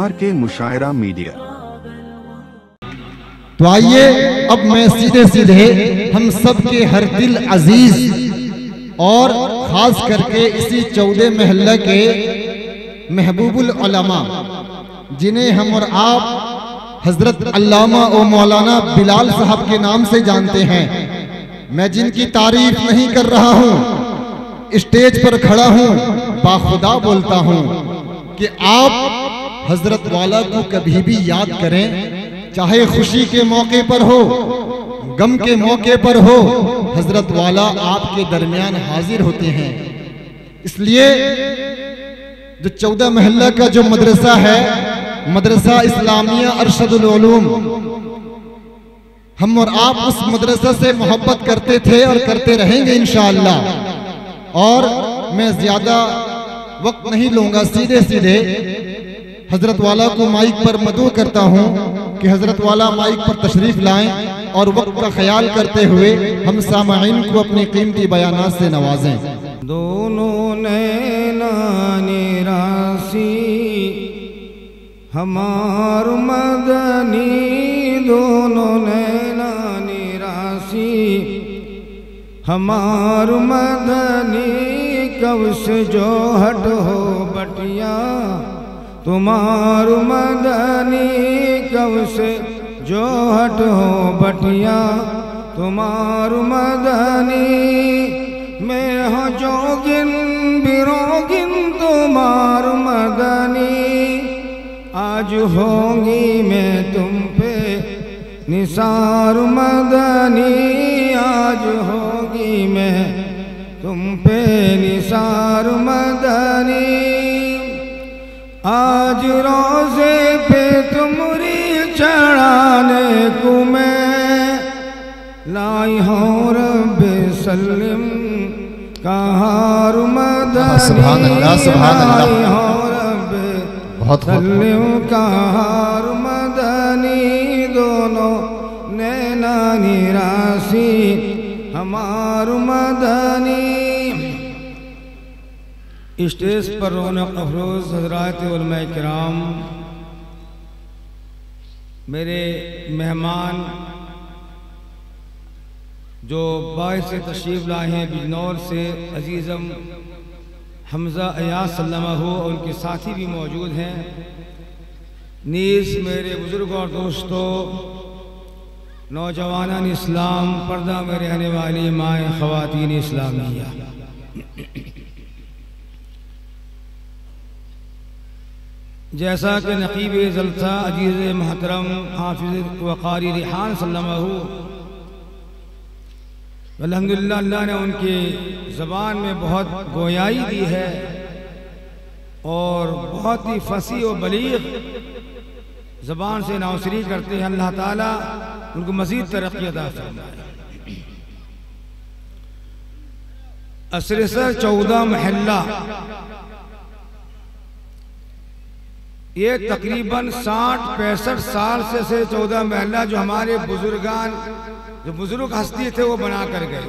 RK मुशायरा media. तो आइए अब मैं सीधे सीधे हम सब के हर दिल अजीज और खास करके इसी 14 महल्ला के महबूबुल उलमा जिन्हें हम और आप हजरत अल्लामा और मौलाना बिलाल साहब के नाम से जानते हैं, मैं जिनकी तारीफ नहीं कर रहा हूं, स्टेज पर खड़ा हूं, बाखुदा बोलता हूं कि आप हजरत वाला को कभी भी याद करें, चाहे खुशी के मौके पर हो, गम के मौके पर हो, हजरत वाला आपके दरमियान हाजिर होते हैं। इसलिए जो 14 महल्ला का जो मदरसा है, मदरसा इस्लामिया अरशदुल उलूम, हम और आप उस मदरसा से मोहब्बत करते थे और करते रहेंगे इंशाअल्लाह। और मैं ज्यादा वक्त नहीं लूंगा, सीधे सीधे हजरत वाला को माइक पर मदऊ करता हूं कि हजरत वाला माइक पर तशरीफ लाएं और वक्त का ख्याल करते हुए हम सामाईन को अपनी कीमती बयानात से नवाजें। दोनों नैना निरासी हमार मदनी, दोनों नैना निरासी हमार मदनी, कब से जो हट हो बटिया तुम्हार मदनी, कब से जो हट हो बटिया तुम्हार मदनी, मैं हो जोगिन बिरोगिन तुम्हार मदनी, आज होंगी मैं तुम पे निसार मदनी, आज होंगी मैं तुम पे निसार मदनी, आज रोज़े पे तुमरी चढ़ाने को मैं लाई हूँ रब्बे सल्लिम कहार मदनी, सुभान अल्लाह, सुभान अल्लाह, लाई हूँ रब्बे सल्लिम कहार मदनी, दोनों नैना निरासी हमार मदनी। स्टेज पर रौनक अफरोज हज़रात उलमाए किराम, मेरे मेहमान जो बाइस से तशरीफ़ लाए हैं बिजनौर से, अजीज़म हमज़ा अयाज सल्लल्लाहु और उनके साथी भी मौजूद हैं। नीज़ मेरे बुज़ुर्ग और दोस्तों, नौजवानान इस्लाम, पर्दा में रहने वाली माएँ ख़वातीन इस्लामिया, जैसा कि नकीब जलसा अजीज़ महतरम हाफिज़ वक़ारी रिहान सल्लल्लाहु अल्हम्दुलिल्लाह, अल्लाह ने उनकी ज़बान में बहुत गोयाई दी है और बहुत ही फसी और बलीग ज़बान से नाउसरी करते हैं। अल्लाह ताला उनको मज़ीद तरक्की अता फरमाए। असरसर 14 महल्ला ये तकरीबन 60-65 साल से 14 महल्ला जो हमारे बुजुर्गान, जो बुजुर्ग हस्ती थे वो बना कर गए।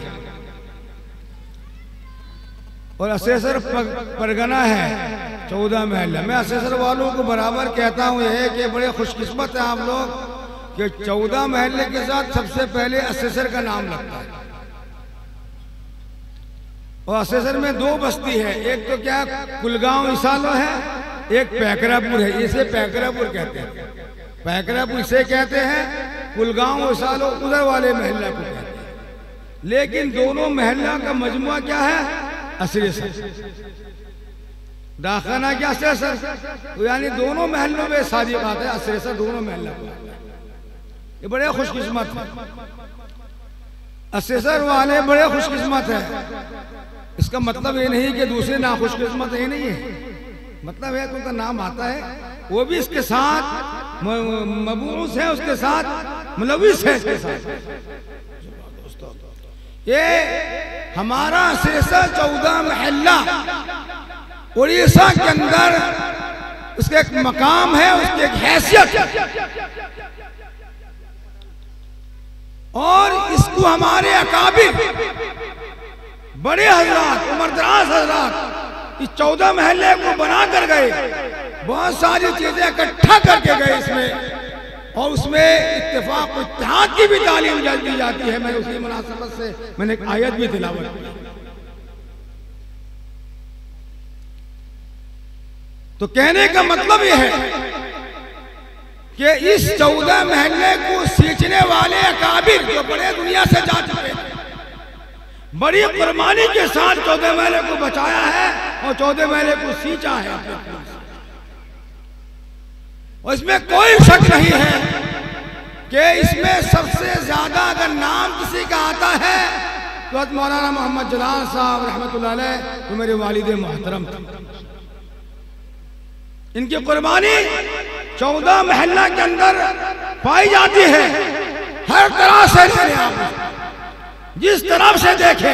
और असरसर परगना है 14 महल्ला। मैं असरसर वालों को बराबर कहता हूँ ये कि बड़े खुशकिस्मत हैं आप लोग कि 14 महल्ले के साथ सबसे पहले असरसर का नाम लगता है। और असरसर में 2 बस्ती है, एक तो क्या कुलगांव इसालो है, एक पैकरापुर है। इसे पैकरापुर कहते हैं, पैकरापुर इसे कहते हैं, कुलगांव इसालो उधर वाले महल्ला को कहते हैं। लेकिन दोनों महल्ला का मजमुआ क्या है? असरसर। दाखना क्या असरसर, तो यानी दोनों महल्लों में सारी बात है, असरसर दोनों महल्ला को। ये बड़े खुशकिस्मत है, असरसर वाले बड़े खुशकिस्मत है। इसका मतलब ये नहीं कि दूसरे ना खुशकिस्मत है, नहीं है। मतलब है कि उनका नाम आता है, वो भी इसके साथ मबूस है, उसके साथ मुलविस है इसके साथ। ये हमारा असरसर 14 महल्ला उड़ीसा के अंदर उसका एक मकाम है, उसकी एक हैसियत, और इसको हमारे अकाबिर बड़े हजरात, उम्रदराज हजरात इस 14 महल्ले को बना कर गए, बहुत सारी चीजें इकट्ठा करके गए इसमें, और उसमें इत्तेफाक इत्तेहाद की भी तालीम दी जाती है। मैं उसी मुनासबत से मैंने एक आयत भी तिलावत की। तो कहने का मतलब यह है कि इस 14 महल्ले को सींचने वाले अकाबिर जो बड़े दुनिया से जा चुके थे, बड़ी कुर्बानी के साथ 14 महल्ले को बचाया है और 14 महल्ले को सींचा है अपने खून से। और इसमें कोई शक नहीं है कि इसमें सबसे ज्यादा अगर नाम किसी का आता है तो मौलाना मोहम्मद जलाल साहब रहमतुल्लाह अलैह, जो मेरे वालिद मोहतरम थे। इनकी कुर्बानी 14 महल्ला के अंदर पाई जाती है। हर तरह से जिस तरफ से देखे,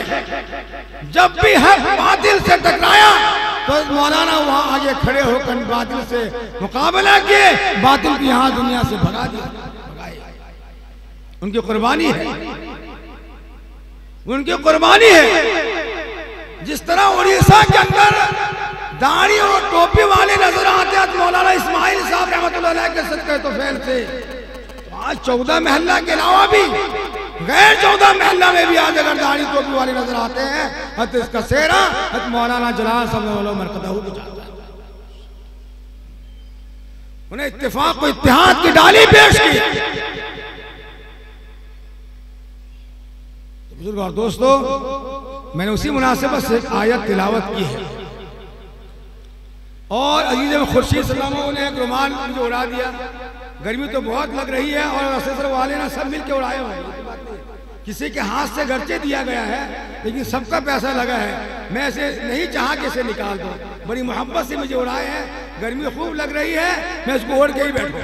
जब भी हक बातिल से टकराया तो मौलाना वहां आगे खड़े होकर बातिल से मुकाबला किए, बातिल को यहां दुनिया से भगा दिया। उनकी कुर्बानी है, उनकी कुर्बानी है। जिस तरह उड़ीसा के अंदर दाढ़ी और टोपी वाले नजर आते हैं मौलाना इस्माइल साहब रहमतुल्लाह अलैह के सदक़े तो फैल से, आज 14 महल्ला के अलावा भी गैर 14 महल्ला में भी आज अगर दाढ़ी टोपी वाले नजर आते हैं तो इसका सेहरा मौलाना जलाल साहब मरकज़हू को जाता है। उन्हें इत्तेफाक को इत्तेहाद की डाली पेश की। तो बुजुर्ग और दोस्तों, मैंने उसी मुनासिबत से एक आयत तिलावत की है। और अजीज खुर्शीद सलामों ने एक रुमाल मुझे उड़ा दिया। गर्मी तो बहुत लग रही है और असर वाले ने सब मिल के उड़ाए हुए। किसी के हाथ से गर्चे दिया गया है, लेकिन सबका पैसा लगा है। मैं ऐसे नहीं चाहा कि इसे निकाल दूं, बड़ी मोहब्बत से मुझे उड़ाए हैं। गर्मी खूब लग रही है, मैं इसको ओढ़ के ही बैठूं।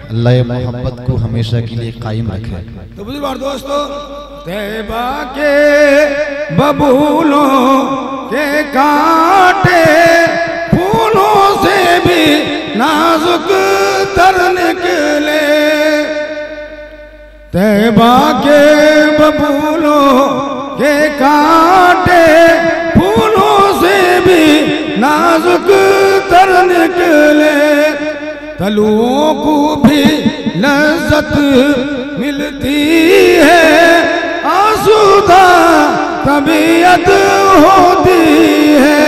अल्लाह मोहब्बत को हमेशा के लिए कायम रखे। तो बुजुर्ग और दोस्तों, तैबा के बबूलों के कांटे फूलों से भी नाजुक तर निकले, तैबा के बबूलों के कांटे फूलों से भी नाजुक तर निकले, तलुओं को भी लज्जत मिलती है, आसूदा तबीयत होती है।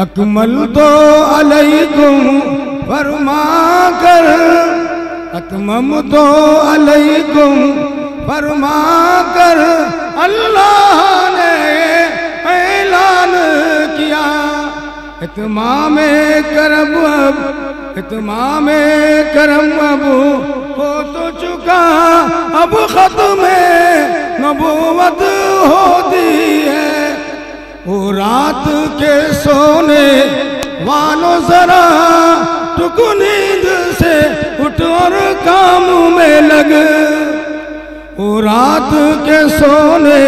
अकमल तो अलैकुम फरमा कर, अतमम तो अलैकुम फरमा कर अल्लाह ने ऐलान किया। इत्माम करम अब, इत्माम करम अब हो तो चुका, अब खत्म नबूवत होती है। वो रात के सोने वालों जरा टुक नींद से उठ और काम में लग, वो रात के सोने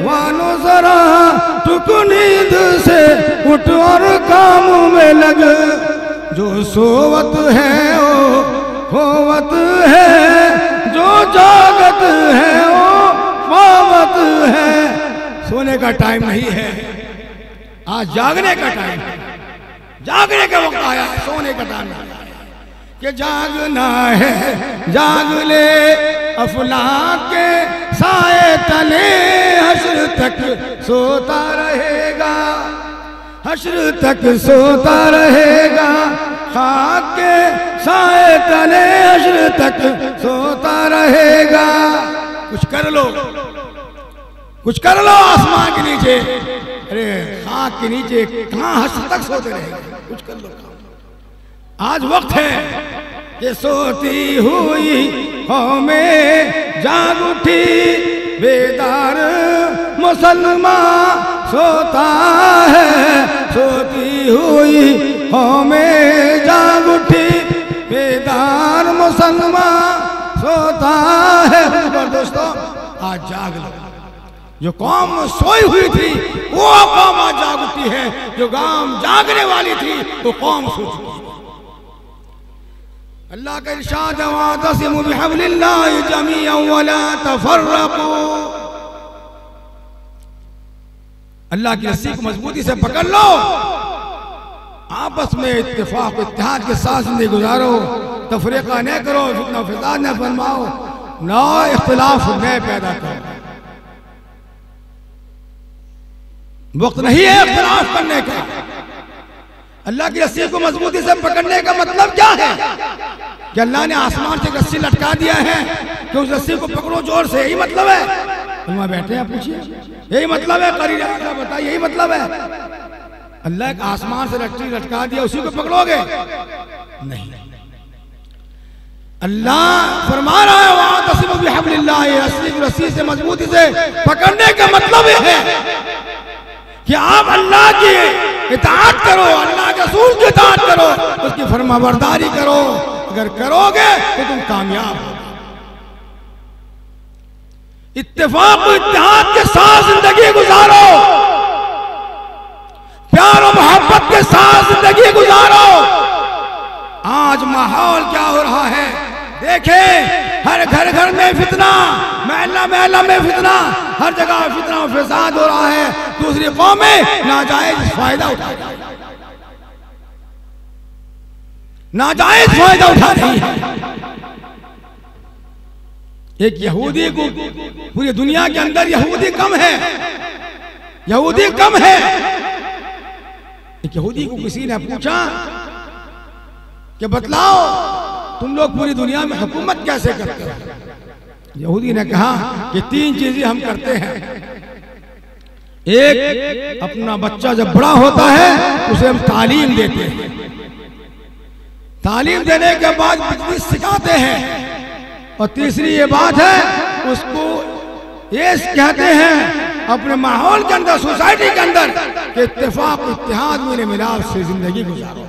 वालों जरा टुक नींद से उठ और काम में लग। जो सोवत है वो खोवत है, जो जागत है वो पावत है। सोने का टाइम नहीं है, आज जागने का टाइम है। जागने का वक्त आया है, सोने का टाइम आया है। कि जागना है जाग ले, अफलाक के साए तले हश्र तक सोता रहेगा, हश्र तक सोता रहेगा। खाक के साए तले हश्र तक सोता रहेगा। कुछ कर लो, कुछ कर लो आसमान के नीचे, अरे खाक के नीचे कहाँ हश्र तक सोते रहेगा। कुछ कर लो। आज वक्त है कि सोती हुई कौमें जाग उठी, बेदार मुसलमान सोता है। सोती हुई कौमें जाग उठी, बेदार मुसलमान सोता है। पर दोस्तों, आज जाग लो। जो कौम सोई हुई थी वो कौम आज जाग उठी है, जो कौम जागने वाली थी वो कौम सो चुकी है। अल्लाह का इरशाद है, वातसिमू बिहब्लिल्लाहि जमीअन वला तफर्रकू। अल्लाह की रस्सी को मजबूती से पकड़ लो, आपस में इत्तेफाक इत्तेहाद के साथ जिंदगी गुजारो, तफरीका न करो, फितना फिसाद न फरमाओ, ना इख्तिलाफ न पैदा करो। वक्त नहीं है इख्तिलाफ करने का। अल्लाह की रस्सी को मजबूती से पकड़ने का मतलब क्या है कि अल्लाह ने आसमान से रस्सी लटका दिया है कि उस रस्सी को पकड़ो जोर से, यही मतलब है? वहां बैठे हैं, पूछिए, यही मतलब है? करी बताइए, यही मतलब है? अल्लाह के आसमान से रस्सी लटका दिया, उसी को पकड़ोगे? नहीं। अल्लाह फरमा रहा है वातसिमू बिहब्लिल्लाह, रस्सी से मजबूती से पकड़ने का मतलब है कि आप अल्लाह की इताअत करो, अल्लाह के रसूल की इताअत करो, उसकी फरमाबरदारी करो। अगर करोगे तो तुम कामयाब हो। इत्तेफाक और इत्तेहाद के साथ जिंदगी गुजारो, प्यार और मोहब्बत के साथ जिंदगी गुजारो। आज माहौल क्या हो रहा है देखें, हर घर घर में फितना, महल्ला महल्ला में फितना, हर जगह फितना और फसाद हो रहा है। दूसरी कौमें नाजायज फायदा उठा रही है, नाजायज फायदा उठा रही है। एक यहूदी को पूरी दुनिया के अंदर यहूदी कम है, यहूदी कम है। एक यहूदी को किसी ने पूछा कि बतलाओ तुम लोग पूरी दुनिया में हुकूमत कैसे करते हो? यहूदी ने कहा कि 3 चीजें हम करते हैं। एक, अपना बच्चा जब बड़ा होता है उसे हम तालीम देते हैं, तालीम देने के बाद बिजनेस सिखाते हैं। और तीसरी ये बात है, उसको ये कहते हैं अपने माहौल के अंदर, सोसाइटी के अंदर कि इत्तेफाक इत्तेहाद मेरे मिलाप से जिंदगी गुजारो।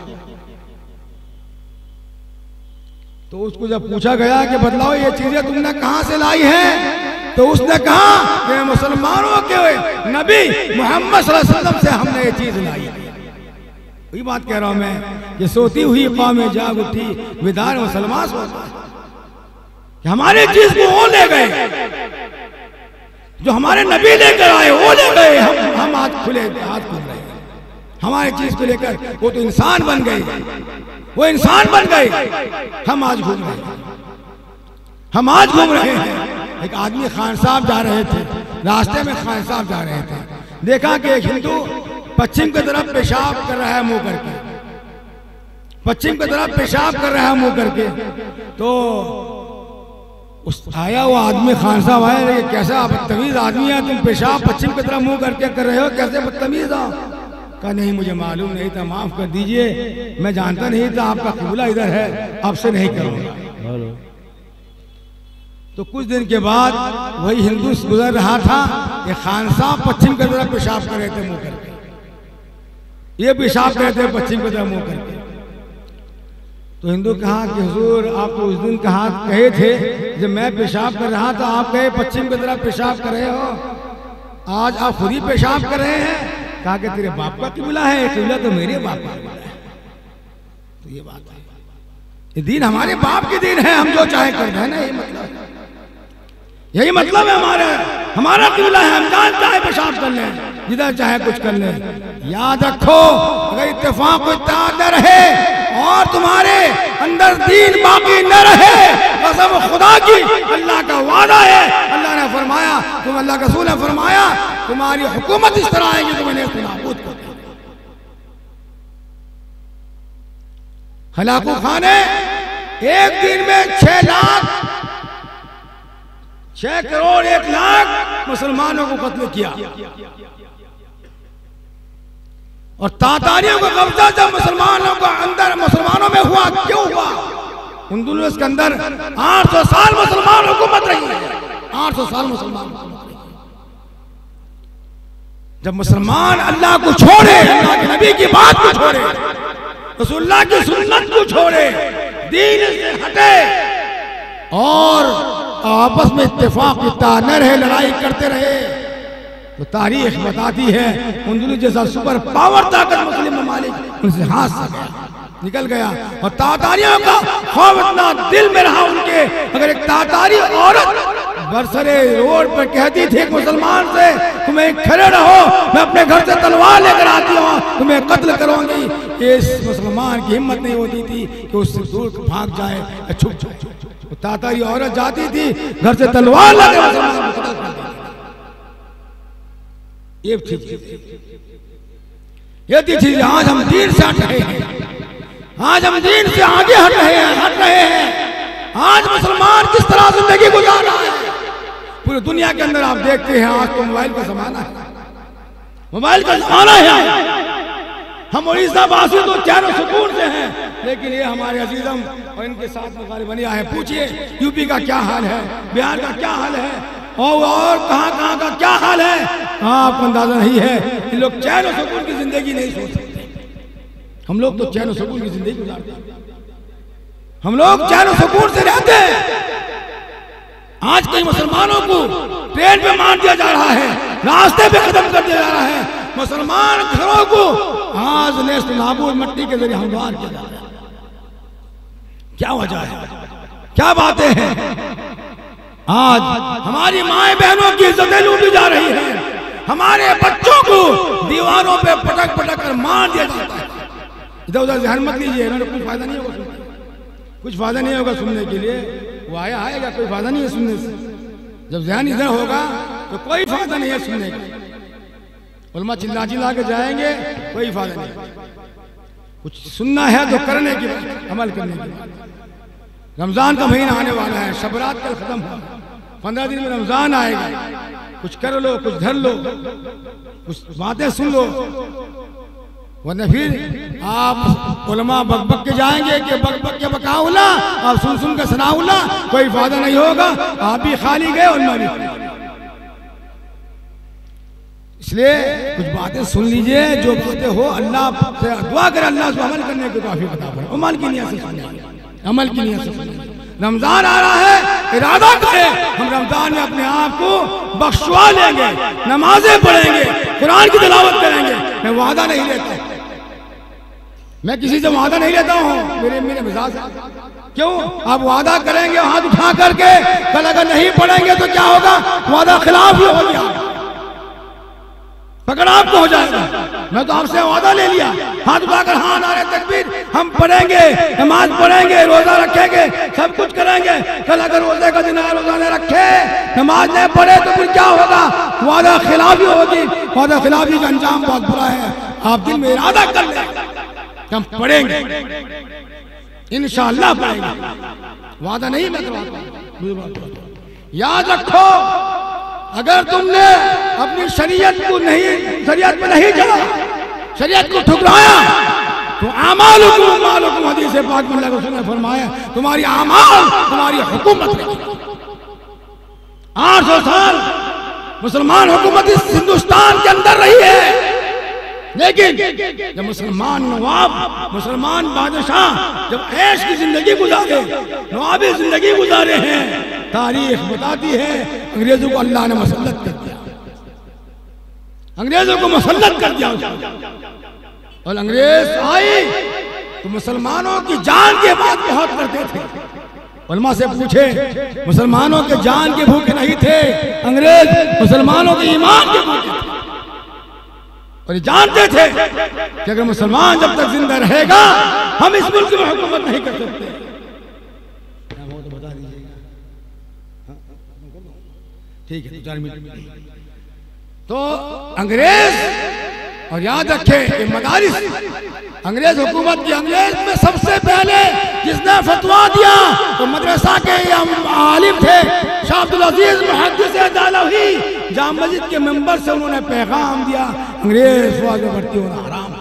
तो उसको जब पूछा गया कि बदलाओ ये चीजें तुमने कहां से लाई हैं, तो उसने कहा कि मुसलमानों के नबी मोहम्मद सल्लल्लाहु अलैहि वसल्लम से हमने ये चीज लाई है। वही बात कह रहा हूं मैं कि सोती हुई कौमें जाग उठी, बेदार मुसलमान सोता है कि हमारे चीज को वो ले गए, जो हमारे नबी लेकर आए वो ले गए। हम हाथ खुले, हाथ खुल रहे हैं हमारी चीज को लेकर। वो तो इंसान बन गए, वो इंसान बन गए, हम आज घूम रहे हैं, हम आज घूम रहे हैं। एक आदमी खान साहब जा रहे थे, रास्ते में खान साहब जा रहे थे, देखा कि एक हिंदू पश्चिम की तरफ पेशाब कर रहा है मुंह करके, पश्चिम की तरफ पेशाब कर रहा है मुंह करके। तो उस आया वो आदमी, खान साहब आया, कैसा बदतमीज आदमी है, तुम पेशाब पश्चिम की तरफ मुंह करके कर रहे हो, कैसे बदतमीज हो? कहा नहीं, मुझे मालूम नहीं था, माफ कर दीजिए, मैं जानता नहीं था आपका किबला इधर है, आपसे नहीं करूंगा। तो कुछ दिन के बाद वही हिंदू गुजर रहा था, ये खान साहब पश्चिम की तरफ पेशाब कर रहे थे मुंह करके, ये पेशाब कर रहे थे पश्चिम की तरफ मुंह करके। तो हिंदू कहा कि हुजूर आप तो उस दिन कहे थे जब मैं पेशाब कर रहा था, आप कहे पश्चिम की तरफ पेशाब कर रहे हो, आज आप खुद ही पेशाब कर रहे हैं। कहा कि तेरे बाप का किबला है, किबला तो मेरे बाप का किबला है। तो ये बात है, ये दीन हमारे बाप की दीन है, हम जो चाहे कर दें ना, यही मतलब, यही मतलब है हमारा किबला है, हम जहाँ चाहे पेशाब कर लें, जिधर चाहे कुछ कर लें। याद रखो, अगर इत्तेफाक को इत्तेहाद न रहे और तुम्हारे अंदर दीन बाकी न रहे, कसम खुदा की, अल्लाह का वादा है, अल्लाह ने फरमाया, तुम अल्लाह के रसूल ने फरमाया तुम्हारी हुकूमत इस तरह आएगी तो मैंने इसको नाबूद कर दिया। हलाकू खान ने एक दिन में 6 लाख 6 करोड़ 1 लाख मुसलमानों को कत्ल किया। और तातारियों का कब्जा जब मुसलमानों का अंदर मुसलमानों में हुआ, क्यों हुआ? हिंदुस्तान के अंदर 800 साल मुसलमान हुकूमत रही है, 800 साल मुसलमान हुकूमत रही है। जब मुसलमान अल्लाह को छोड़े, अल्लाह के नबी की बात को छोड़े, रसूलुल्लाह की सुन्नत को छोड़े, दीन से हटे और आपस में इत्तेफाक इत्तेहाद न रहे, लड़ाई करते रहे, तो तारीख बताती है हिंदुस्तान जैसा सुपर पावर ताकत मुस्लिम ममालिक उनसे हाथ से गया, निकल गया। और तातारियों का खौफ इतना दिल में रहा उनके, अगर एक तातारी औरत बरसरे रोड पर कहती थी एक मुसलमान से, तुम्हें खड़े रहो, मैं अपने घर से तलवार लेकर आती हूँ, तुम्हें कत्ल करूंगी। इस मुसलमान की हिम्मत नहीं होती थी कि उससे दूर भाग जाए या छुप जाए। तातारी औरत जाती थी घर से तलवार लेकर मुसलमान को कत्ल कर देती। ये चीज आज हम दीन से हट रहे हैं, आज हम दीन से आगे हट रहे हैं। आज मुसलमान किस तरह जिंदगी गुजार रहा है पूरी दुनिया के अंदर आप देखते हैं। आज तो मोबाइल का जमाना है, मोबाइल का जमाना है। हम उड़ीसा वासी तो चैन और सुकून से हैं, लेकिन ये हमारे अजीजम और इनके साथ में बनिया है। पूछिए यूपी का क्या हाल है, बिहार का क्या हाल है, और कहां का क्या हाल है, आपको अंदाजा नहीं है। इन लोग चैन और सुकून की जिंदगी नहीं सोच सकते। हम लोग तो चैन और सुकून की जिंदगी गुजारते हैं, हम लोग चैन और सुकून से रहते हैं। आज कई मुसलमानों को ट्रेन पे मार दिया जा रहा है, रास्ते पे खत्म कर दिया जा रहा है। मुसलमान घरों को आज नेस्त नाबूद मट्टी के जरिए हमवार किया जा रहा है। क्या वजह है, क्या बातें हैं? आज हमारी माए बहनों की इज्जतें लूटी जा रही है, हमारे बच्चों को दीवारों पे पटक पटक कर मार दिया जाता है। इधर उधर ध्यान मत लीजिए, कुछ फायदा नहीं होगा, कुछ फायदा नहीं होगा सुनने के लिए। वो आएगा, कोई फायदा नहीं है सुनने से। जब ध्यान इधर होगा तो कोई फायदा नहीं है सुनने का। उलमा चिल्ला चिल्ला के जाएंगे, कोई फायदा नहीं। कुछ सुनना है तो करने की बात, अमल करने की बात। रमजान का महीना आने वाला है, शबरात कल खत्म हुआ, 15 दिन में रमजान आएगा। कुछ कर लो, कुछ धर लो, कुछ बातें सुन लो, वरना फिर आप उलमा बक बक के जाएंगे कि बक बक के बकाउला, आप सुन सुन के सुनाउला, कोई फायदा नहीं होगा। आप भी खाली गए, उलमा भी। इसलिए कुछ बातें सुन लीजिए, जो बातें हो अल्लाह से दुआ करें, अल्लाह से अमल करने की तौफीक अता फरमाए। अमल की नियत से सुनिए, अमल की नियत से सुनिए। रमजान आ रहा है, इरादा करें हम रमजान में अपने आप को बख्शवा लेंगे, नमाजें पढ़ेंगे, कुरान की तिलावत करेंगे। मैं वादा नहीं लेता, मैं किसी से वादा नहीं लेता हूँ, मेरे मिजाज है। क्यों? आप वादा करेंगे हाथ उठा करके, कल अगर नहीं पढ़ेंगे तो क्या होगा? वादा खिलाफ ही हो गया, पकड़ आपको हो जाएगा। मैं तो आपसे वादा ले लिया, हाथ उठाकर हाँ नारे तकबीर, हम पढ़ेंगे, नमाज पढ़ेंगे, रोजा रखेंगे, सब कुछ करेंगे। कल अगर रोजे का दिन रोजा नहीं रखे, नमाज नहीं पढ़े तो फिर क्या होगा? वादा खिलाफी होगी। वादा खिलाफी का अंजाम बहुत बुरा है। आप दिल में इरादा कर लें, हम पढ़ेंगे, इंशाअल्लाह पढ़ेंगे। वादा नहीं मैं करवाता। याद रखो, अगर तुमने अपनी शरीयत में नहीं चला, शरीयत को ठुकराया, तो आमालुकुम हदीस पाक में अल्लाह रसूल ने फरमाया, तुम्हारी आमाल तुम्हारी हुकूमत रहेगी। 800 साल मुसलमान हुकूमत इस हिंदुस्तान के अंदर रही है, लेकिन जब मुसलमान नवाब, मुसलमान बादशाह जब ऐश की जिंदगी गुजारे, नवाबी जिंदगी गुजारे हैं, तारीख बताती है अंग्रेजों को अल्लाह ने मुसल्लत कर दिया, अंग्रेजों को मुसल्लत कर दिया। और अंग्रेज आए तो मुसलमानों की जान की बात बहुत करते थे। उलमा से पूछे, मुसलमानों के जान के भूखे नहीं थे अंग्रेज, मुसलमानों के ईमान के भूखे थे। और ये जानते थे कि अगर मुसलमान जब तक जिंदा रहेगा, हम इस मुल्क में हुकूमत नहीं कर सकते। तो बता दीजिएगा, ठीक है, 4 मिनट। तो अंग्रेज, और याद रखे ये मदारिस अंग्रेज हुकूमत की, अंग्रेज में सबसे पहले जिसने फतवा दिया तो मदरसा के आलिम थे शाह अब्दुल अजीज मुहद्दिस दहलवी। जाम मस्जिद के मेंबर से उन्होंने पैगाम दिया, अंग्रेज फौज में भर्ती होना हराम।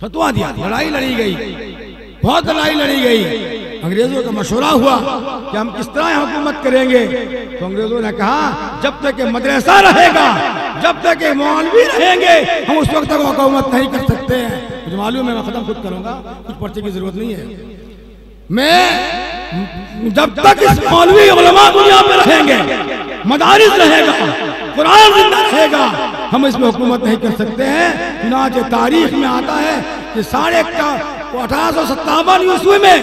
फतवा दिया, लड़ाई लड़ी गई, बहुत लड़ाई लड़ी गई। अंग्रेजों का मशवरा हुआ कि हम किस तरह हुकूमत करेंगे। तो अंग्रेजों ने कहा, जब तक ये मदरसा रहेगा, जब तक ये मौलवी रहेंगे, हम उस वक्त तक हुकूमत नहीं कर सकते हैं। मुझे मालूम है, मैं खत्म खुद करूंगा, कुछ पर्चे की जरूरत नहीं है। मैं जब तक इस मौलवी उलमा दुनिया में रहेंगे, मदारिस रहेगा, कुरान जिंदा रहेगा, हम इसमें हुकूमत नहीं कर सकते हैं। चुनांचे तारीख में आता है कि वो 1857 ईस्वी में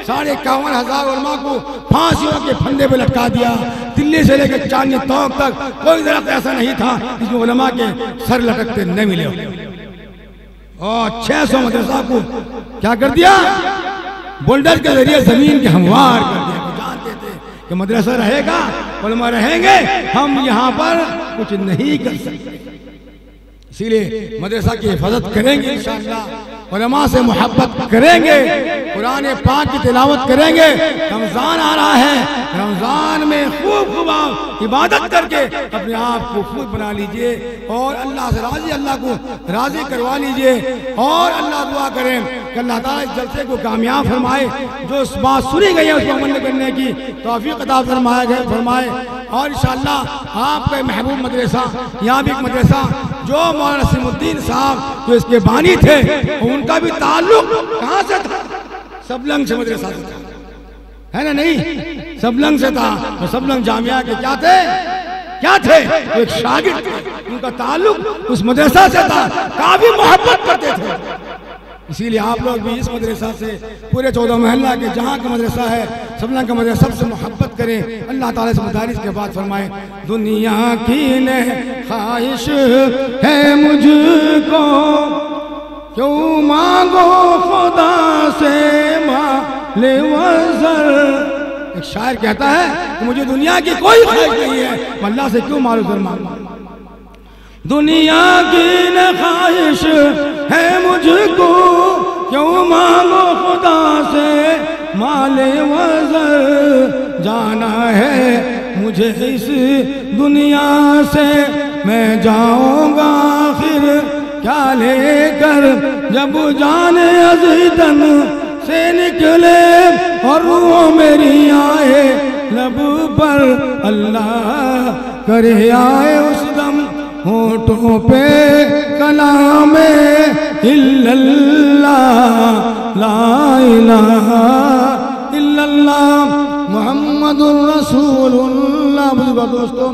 51,500 उलमा को फांसियों के फंदे पे लटका दिया। दिल्ली से लेकर चांदनी तौक तक कोई दरख्त ऐसा नहीं था जिसमें उलमा के सर लटकते नहीं मिले। और 600 मदरसा को क्या कर दिया, बुलडोजर के जरिए जमीन के हमवार कर दिया। जानते थे कि मदरसा रहेगा, उलमा रहेंगे, हम यहाँ पर कुछ नहीं कर सकते। इसीलिए मदरसा की हिफाजत करेंगे इंशाअल्लाह, उलमा से मोहब्बत करेंगे, कुरान पाक की तिलावत करेंगे। रमज़ान आ रहा है, रमज़ान में खूब आप इबादत करके अपने आप को खूब बना लीजिए और अल्लाह से राजी, अल्लाह को राजी करवा लीजिए। और अल्लाह दुआ करें कि अल्लाह ताला इस जलसे को कामयाब फरमाए, जो इस बात सुनी गई है उसको अमल करने की तौफीक अता फरमाए। और इंशाअल्लाह आपके महबूब मदरसा, यहाँ भी एक मदरसा जो मौलाना नसीमुद्दीन साहब जो इसके बानी थे, उनका भी ताल्लुक कहाँ से था, सबलंग से मदरसा से था, है ना? नहीं, सबलंग से था। तो सबलंग जामिया के क्या थे? एक शागिर्द थे, उनका ताल्लुक उस मदरसा से था, काफी मोहब्बत करते थे। इसीलिए आप लोग भी इस मदरसा से, पूरे 14 मोहल्ला के जहाँ का मदरसा है, सबलंग का मदरसा, सबसे मोहब्बत करें। अल्लाह ताला से मदारिस के बाद फरमाए, दुनिया की ने ख्वाहिश है मुझको, क्यों मांगो खुदा से माले वज़र। एक शायर कहता है कि मुझे दुनिया की कोई ख्वाहिश नहीं है, अल्लाह से क्यों माल वज़र मांगो। दुनिया की न ख्वाहिश है मुझको, क्यों मांगो खुदा से माले वज़र। जाना है मुझे इस दुनिया से, मैं जाऊंगा आखिर क्या लेकर, जब जाने अज़ीज़न से निकले और रूह मेरी आए लब पर, अल्लाह करे आए उस दम होठों पे कलामे इल्लल्लाह, ला इलाहा इल्लल्लाह मुहम्मदुर रसूलुल्लाह। दोस्तों,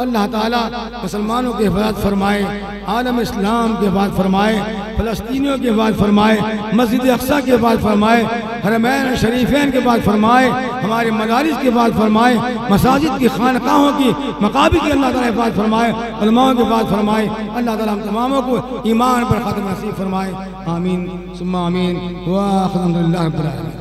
अल्लाह ताला मुसलमानों की हिफाजत फरमाए, आलम इस्लाम की हिफाजत फरमाए, फ़लस्तीनियों की हिफाजत फरमाए, मस्जिद अक़सा की हिफाजत फरमाए, हरमैन शरीफैन की हिफाजत फरमाए, हमारे मदारिस की हिफाजत फरमाए, मसाजिद की खानकाहों की मकाबिर की अल्लाह ताला हिफाजत फरमाए, उलमाओं की हिफाजत फरमाए। अल्लाह ताला हम तमामों को ईमान पर ख़ात्मा नसीब फरमाए। आमीन सुम्मा आमीन। व अल्हम्दुलिल्लाह रब्बिल आलमीन।